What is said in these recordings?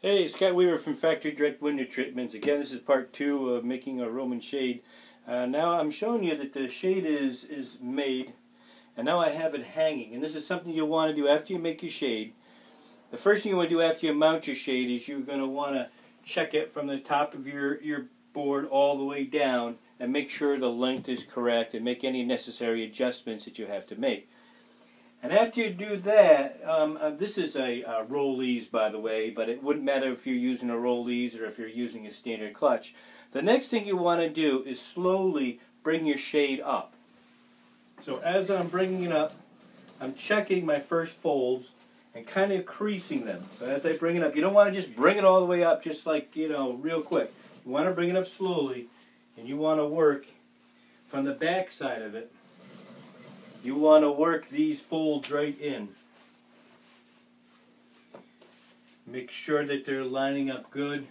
Hey, Scott Weaver from Factory Direct Window Treatments. Again, this is part 2 of making a Roman shade. Now I'm showing you that the shade is made, and now I have it hanging. And this is something you'll want to do after you make your shade. The first thing you want to do after you mount your shade is you're going to want to check it from the top of your board all the way down and make sure the length is correct and make any necessary adjustments that you have to make. And after you do that, this is a Rollease, by the way, but it wouldn't matter if you're using a Rollease or if you're using a standard clutch. The next thing you want to do is slowly bring your shade up. So as I'm bringing it up, I'm checking my first folds and kind of creasing them. So as I bring it up, you don't want to just bring it all the way up just like, real quick. You want to bring it up slowly, and you want to work from the back side of it. You want to work these folds right in. Make sure that they're lining up good.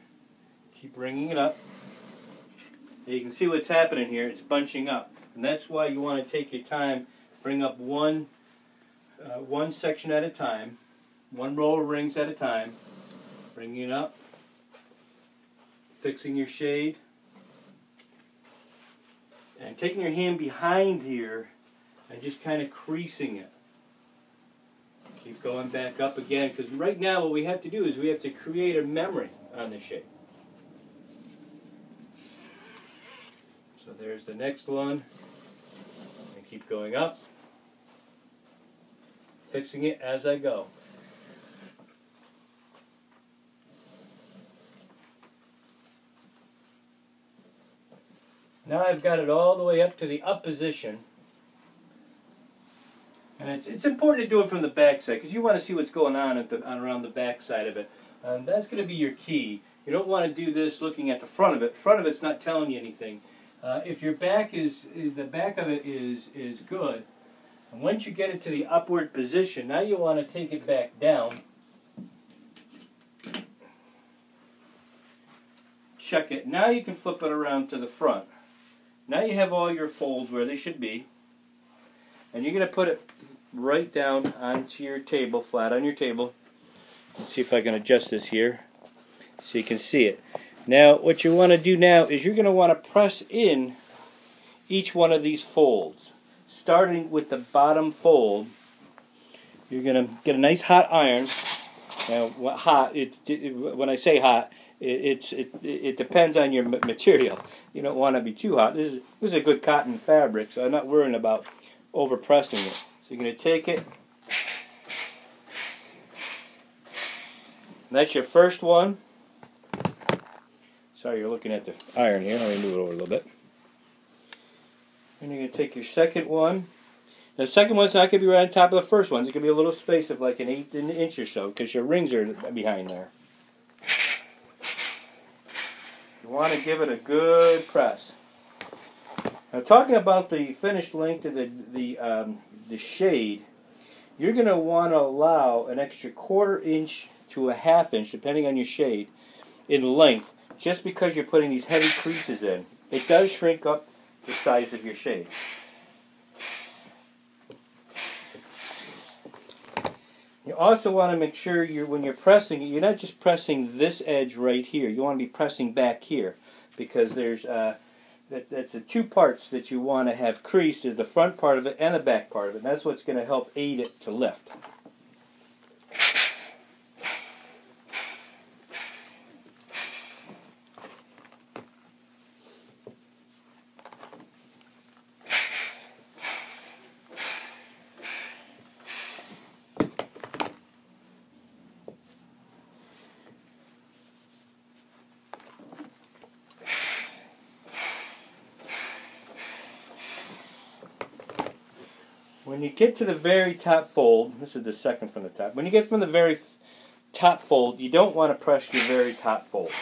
Keep bringing it up. And you can see what's happening here. It's bunching up. And that's why you want to take your time. Bring up one section at a time. One row of rings at a time. Bringing it up. Fixing your shade. And taking your hand behind here and just kind of creasing it. Keep going back up again, because right now what we have to do is we have to create a memory on the shape. So there's the next one. And keep going up. Fixing it as I go. Now I've got it all the way up to the up position. And it's important to do it from the back side because you want to see what's going on around the back side of it. And that's going to be your key. You don't want to do this looking at the front of it. Front of it's not telling you anything. If your back the back of it is good, and once you get it to the upward position, now you want to take it back down. Check it. Now you can flip it around to the front. Now you have all your folds where they should be. And you're going to put it right down onto your table, flat on your table. Let's see if I can adjust this here so you can see it. Now, what you want to do now is you're going to want to press in each one of these folds. Starting with the bottom fold, you're going to get a nice hot iron. Now, hot, when I say hot, it depends on your material. You don't want to be too hot. This is a good cotton fabric, so I'm not worrying about over pressing it. So you're going to take it. And that's your first one. Sorry, you're looking at the iron here. Let me move it over a little bit. And you're going to take your second one. Now, the second one's not going to be right on top of the first one. There's going to be a little space of like an 1/8 inch or so because your rings are behind there. You want to give it a good press. Now, talking about the finished length of the shade, you're going to want to allow an extra 1/4 inch to a 1/2 inch, depending on your shade, in length, just because you're putting these heavy creases in. It does shrink up the size of your shade. You also want to make sure when you're pressing it, you're not just pressing this edge right here. You want to be pressing back here, because there's that's the two parts that you want to have creased, is the front part of it and the back part of it. And that's what's going to help aid it to lift. When you get to the very top fold, this is the second from the top. When you get from the very top fold, you don't want to press your very top fold,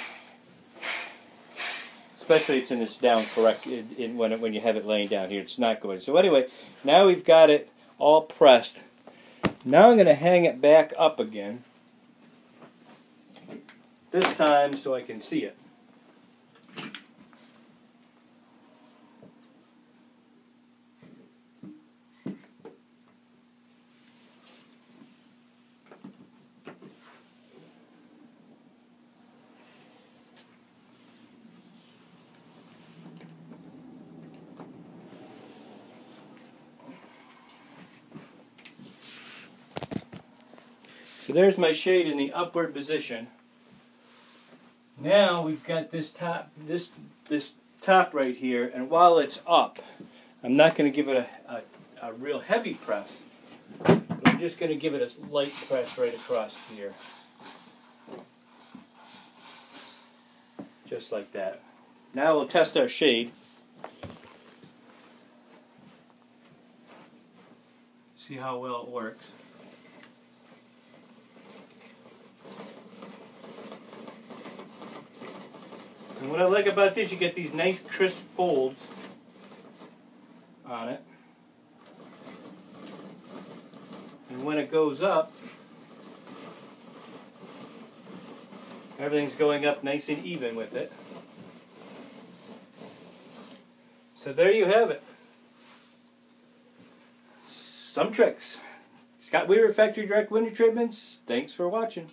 especially it's in its down correct when you have it laying down here. It's not good. So anyway, now we've got it all pressed. Now I'm going to hang it back up again. This time so I can see it. So there's my shade in the upward position. Now we've got this top right here, and while it's up, I'm not going to give it a real heavy press. I'm just going to give it a light press right across here. Just like that. Now we'll test our shade. See how well it works. And what I like about this, you get these nice crisp folds on it. And when it goes up, everything's going up nice and even with it. So there you have it. Some tricks. Scott Weaver, Factory Direct Window Treatments. Thanks for watching.